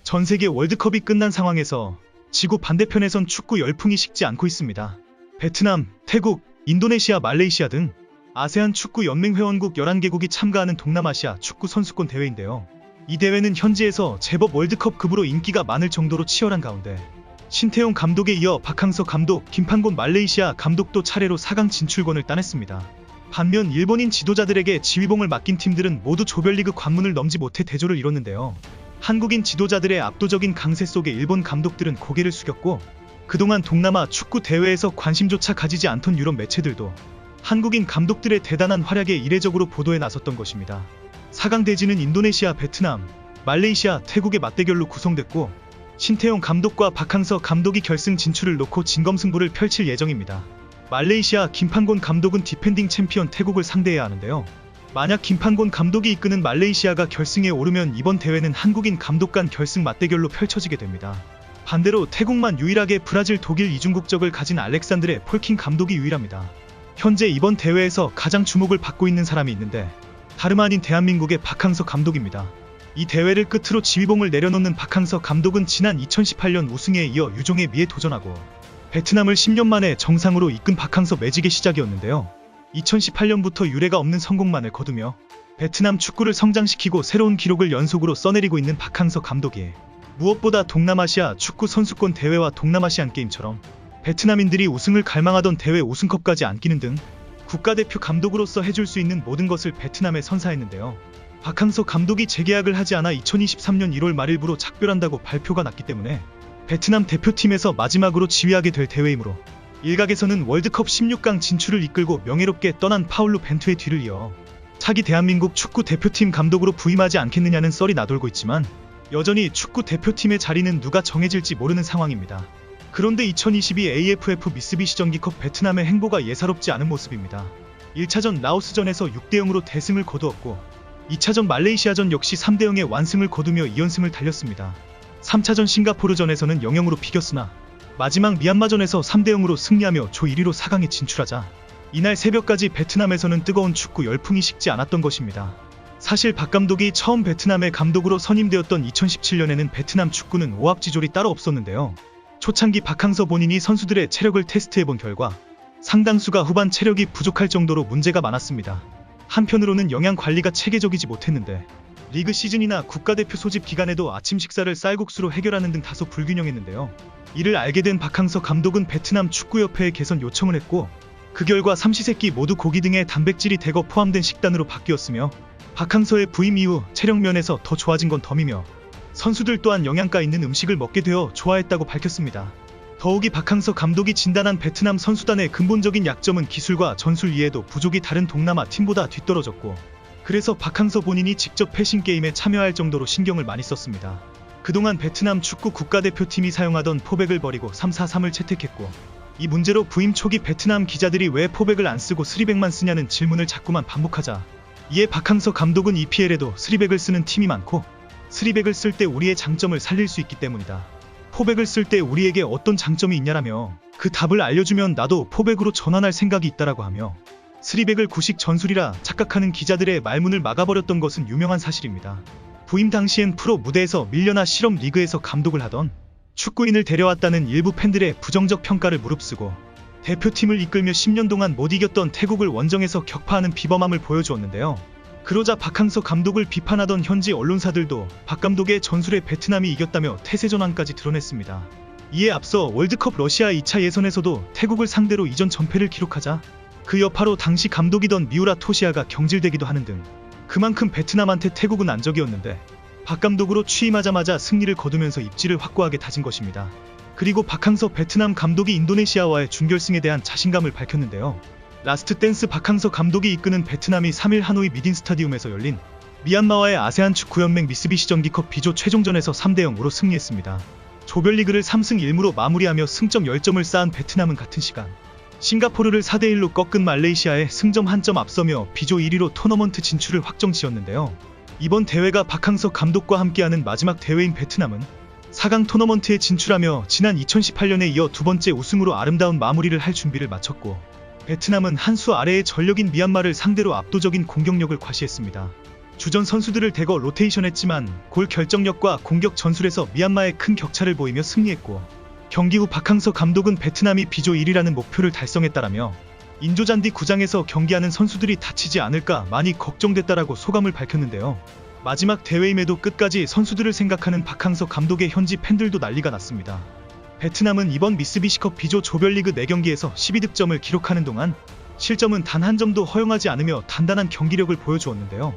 전 세계 월드컵이 끝난 상황에서 지구 반대편에선 축구 열풍이 식지 않고 있습니다. 베트남, 태국, 인도네시아, 말레이시아 등 아세안 축구 연맹 회원국 11개국이 참가하는 동남아시아 축구 선수권 대회인데요. 이 대회는 현지에서 제법 월드컵급으로 인기가 많을 정도로 치열한 가운데 신태용 감독에 이어 박항서 감독, 김판곤 말레이시아 감독도 차례로 4강 진출권을 따냈습니다. 반면 일본인 지도자들에게 지휘봉을 맡긴 팀들은 모두 조별리그 관문을 넘지 못해 대조를 이뤘는데요. 한국인 지도자들의 압도적인 강세 속에 일본 감독들은 고개를 숙였고, 그동안 동남아 축구 대회에서 관심조차 가지지 않던 유럽 매체들도 한국인 감독들의 대단한 활약에 이례적으로 보도에 나섰던 것입니다. 4강 대진은 인도네시아, 베트남, 말레이시아, 태국의 맞대결로 구성됐고, 신태용 감독과 박항서 감독이 결승 진출을 놓고 진검승부를 펼칠 예정입니다. 말레이시아 김판곤 감독은 디펜딩 챔피언 태국을 상대해야 하는데요. 만약 김판곤 감독이 이끄는 말레이시아가 결승에 오르면 이번 대회는 한국인 감독 간 결승 맞대결로 펼쳐지게 됩니다. 반대로 태국만 유일하게 브라질, 독일 이중국적을 가진 알렉산드레 폴킹 감독이 유일합니다. 현재 이번 대회에서 가장 주목을 받고 있는 사람이 있는데 다름 아닌 대한민국의 박항서 감독입니다. 이 대회를 끝으로 지휘봉을 내려놓는 박항서 감독은 지난 2018년 우승에 이어 유종의 미에 도전하고 베트남을 10년 만에 정상으로 이끈 박항서 매직의 시작이었는데요. 2018년부터 유례가 없는 성공만을 거두며 베트남 축구를 성장시키고 새로운 기록을 연속으로 써내리고 있는 박항서 감독이 무엇보다 동남아시아 축구 선수권 대회와 동남아시안 게임처럼 베트남인들이 우승을 갈망하던 대회 우승컵까지 안기는 등 국가대표 감독으로서 해줄 수 있는 모든 것을 베트남에 선사했는데요. 박항서 감독이 재계약을 하지 않아 2023년 1월 말일부로 작별한다고 발표가 났기 때문에 베트남 대표팀에서 마지막으로 지휘하게 될 대회이므로 일각에서는 월드컵 16강 진출을 이끌고 명예롭게 떠난 파울루 벤투의 뒤를 이어 차기 대한민국 축구 대표팀 감독으로 부임하지 않겠느냐는 썰이 나돌고 있지만 여전히 축구 대표팀의 자리는 누가 정해질지 모르는 상황입니다. 그런데 2022 AFF 미쓰비시 정기컵 베트남의 행보가 예사롭지 않은 모습입니다. 1차전 라오스전에서 6대0으로 대승을 거두었고 2차전 말레이시아전 역시 3대0의 완승을 거두며 2연승을 달렸습니다. 3차전 싱가포르전에서는 0-0으로 비겼으나 마지막 미얀마전에서 3대0으로 승리하며 조 1위로 4강에 진출하자 이날 새벽까지 베트남에서는 뜨거운 축구 열풍이 식지 않았던 것입니다. 사실 박 감독이 처음 베트남의 감독으로 선임되었던 2017년에는 베트남 축구는 오합지졸이 따로 없었는데요. 초창기 박항서 본인이 선수들의 체력을 테스트해본 결과 상당수가 후반 체력이 부족할 정도로 문제가 많았습니다. 한편으로는 영양 관리가 체계적이지 못했는데 리그 시즌이나 국가대표 소집 기간에도 아침 식사를 쌀국수로 해결하는 등 다소 불균형했는데요. 이를 알게 된 박항서 감독은 베트남 축구협회에 개선 요청을 했고 그 결과 삼시세끼 모두 고기 등의 단백질이 대거 포함된 식단으로 바뀌었으며 박항서의 부임 이후 체력 면에서 더 좋아진 건 덤이며 선수들 또한 영양가 있는 음식을 먹게 되어 좋아했다고 밝혔습니다. 더욱이 박항서 감독이 진단한 베트남 선수단의 근본적인 약점은 기술과 전술 이해도 부족이 다른 동남아 팀보다 뒤떨어졌고 그래서 박항서 본인이 직접 패싱 게임에 참여할 정도로 신경을 많이 썼습니다. 그동안 베트남 축구 국가대표팀이 사용하던 포백을 버리고 3-4-3을 채택했고 이 문제로 부임 초기 베트남 기자들이 왜 포백을 안 쓰고 스리백만 쓰냐는 질문을 자꾸만 반복하자 이에 박항서 감독은 EPL에도 스리백을 쓰는 팀이 많고 스리백을 쓸 때 우리의 장점을 살릴 수 있기 때문이다. 포백을 쓸 때 우리에게 어떤 장점이 있냐라며 그 답을 알려주면 나도 포백으로 전환할 생각이 있다라고 하며 스리백을 구식 전술이라 착각하는 기자들의 말문을 막아버렸던 것은 유명한 사실입니다. 부임 당시엔 프로 무대에서 밀려나 실업 리그에서 감독을 하던 축구인을 데려왔다는 일부 팬들의 부정적 평가를 무릅쓰고 대표팀을 이끌며 10년 동안 못 이겼던 태국을 원정에서 격파하는 비범함을 보여주었는데요. 그러자 박항서 감독을 비판하던 현지 언론사들도 박 감독의 전술에 베트남이 이겼다며 태세전환까지 드러냈습니다. 이에 앞서 월드컵 러시아 2차 예선에서도 태국을 상대로 이전 전패를 기록하자 그 여파로 당시 감독이던 미우라 토시아가 경질되기도 하는 등 그만큼 베트남한테 태국은 안적이었는데 박 감독으로 취임하자마자 승리를 거두면서 입지를 확고하게 다진 것입니다. 그리고 박항서 베트남 감독이 인도네시아와의 준결승에 대한 자신감을 밝혔는데요. 라스트 댄스 박항서 감독이 이끄는 베트남이 3일 하노이 미딘 스타디움에서 열린 미얀마와의 아세안 축구연맹 미쓰비시 정기컵 B조 최종전에서 3대0으로 승리했습니다. 조별리그를 3승 1무로 마무리하며 승점 10점을 쌓은 베트남은 같은 시간 싱가포르를 4대1로 꺾은 말레이시아에 승점 1점 앞서며 B조 1위로 토너먼트 진출을 확정지었는데요. 이번 대회가 박항서 감독과 함께하는 마지막 대회인 베트남은 4강 토너먼트에 진출하며 지난 2018년에 이어 두 번째 우승으로 아름다운 마무리를 할 준비를 마쳤고 베트남은 한 수 아래의 전력인 미얀마를 상대로 압도적인 공격력을 과시했습니다. 주전 선수들을 대거 로테이션했지만 골 결정력과 공격 전술에서 미얀마에 큰 격차를 보이며 승리했고, 경기 후 박항서 감독은 베트남이 비조 1위라는 목표를 달성했다라며 인조잔디 구장에서 경기하는 선수들이 다치지 않을까 많이 걱정됐다라고 소감을 밝혔는데요. 마지막 대회임에도 끝까지 선수들을 생각하는 박항서 감독의 현지 팬들도 난리가 났습니다. 베트남은 이번 미쓰비시컵 비조 조별리그 4경기에서 12득점을 기록하는 동안 실점은 단 한 점도 허용하지 않으며 단단한 경기력을 보여주었는데요.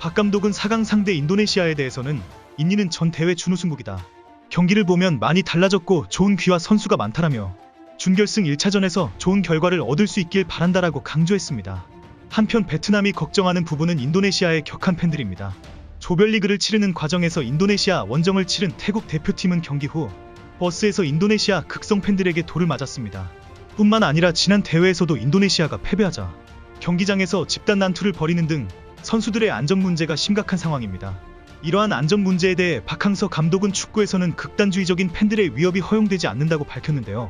박 감독은 4강 상대 인도네시아에 대해서는 인니는 전 대회 준우승국이다. 경기를 보면 많이 달라졌고 좋은 귀화 선수가 많다라며 준결승 1차전에서 좋은 결과를 얻을 수 있길 바란다라고 강조했습니다. 한편 베트남이 걱정하는 부분은 인도네시아의 격한 팬들입니다. 조별리그를 치르는 과정에서 인도네시아 원정을 치른 태국 대표팀은 경기 후 버스에서 인도네시아 극성 팬들에게 돌을 맞았습니다. 뿐만 아니라 지난 대회에서도 인도네시아가 패배하자 경기장에서 집단 난투를 벌이는 등 선수들의 안전 문제가 심각한 상황입니다. 이러한 안전 문제에 대해 박항서 감독은 축구에서는 극단주의적인 팬들의 위협이 허용되지 않는다고 밝혔는데요.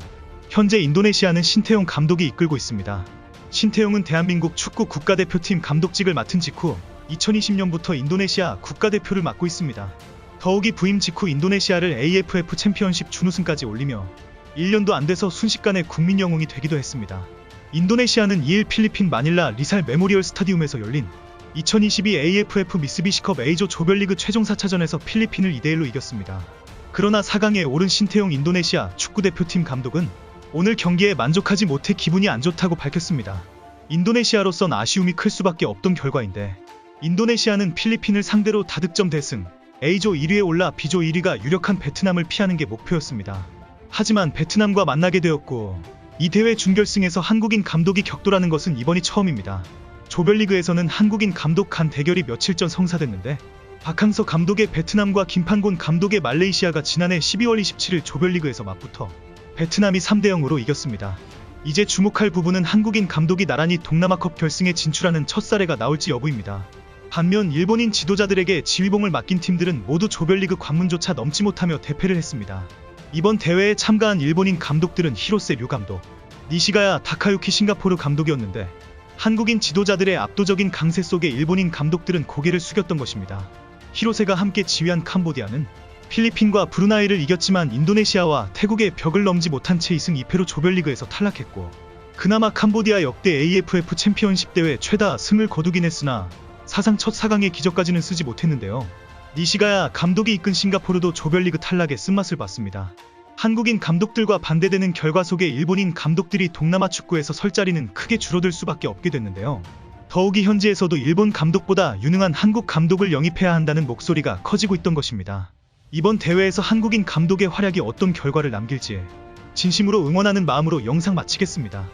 현재 인도네시아는 신태용 감독이 이끌고 있습니다. 신태용은 대한민국 축구 국가대표팀 감독직을 맡은 직후 2020년부터 인도네시아 국가대표를 맡고 있습니다. 더욱이 부임 직후 인도네시아를 AFF 챔피언십 준우승까지 올리며 1년도 안 돼서 순식간에 국민 영웅이 되기도 했습니다. 인도네시아는 2일 필리핀 마닐라 리살 메모리얼 스타디움에서 열린 2022 AFF 미쓰비시컵 A조 조별리그 최종 4차전에서 필리핀을 2대1로 이겼습니다. 그러나 4강에 오른 신태용 인도네시아 축구대표팀 감독은 오늘 경기에 만족하지 못해 기분이 안 좋다고 밝혔습니다. 인도네시아로선 아쉬움이 클 수밖에 없던 결과인데, 인도네시아는 필리핀을 상대로 다득점 대승, A조 1위에 올라 B조 1위가 유력한 베트남을 피하는 게 목표였습니다. 하지만 베트남과 만나게 되었고, 이 대회 준결승에서 한국인 감독이 격돌하는 것은 이번이 처음입니다. 조별리그에서는 한국인 감독 간 대결이 며칠 전 성사됐는데, 박항서 감독의 베트남과 김판곤 감독의 말레이시아가 지난해 12월 27일 조별리그에서 맞붙어 베트남이 3대0으로 이겼습니다. 이제 주목할 부분은 한국인 감독이 나란히 동남아컵 결승에 진출하는 첫 사례가 나올지 여부입니다. 반면 일본인 지도자들에게 지휘봉을 맡긴 팀들은 모두 조별리그 관문조차 넘지 못하며 대패를 했습니다. 이번 대회에 참가한 일본인 감독들은 히로세 류 감독, 니시가야 다카유키 싱가포르 감독이었는데, 한국인 지도자들의 압도적인 강세 속에 일본인 감독들은 고개를 숙였던 것입니다. 히로세가 함께 지휘한 캄보디아는 필리핀과 브루나이를 이겼지만 인도네시아와 태국의 벽을 넘지 못한 채 2승 2패로 조별리그에서 탈락했고, 그나마 캄보디아 역대 AFF 챔피언십 대회 최다 승을 거두긴 했으나 사상 첫 4강의 기적까지는 쓰지 못했는데요. 니시가야 감독이 이끈 싱가포르도 조별리그 탈락의 쓴맛을 봤습니다. 한국인 감독들과 반대되는 결과 속에 일본인 감독들이 동남아 축구에서 설 자리는 크게 줄어들 수밖에 없게 됐는데요. 더욱이 현지에서도 일본 감독보다 유능한 한국 감독을 영입해야 한다는 목소리가 커지고 있던 것입니다. 이번 대회에서 한국인 감독의 활약이 어떤 결과를 남길지 진심으로 응원하는 마음으로 영상 마치겠습니다.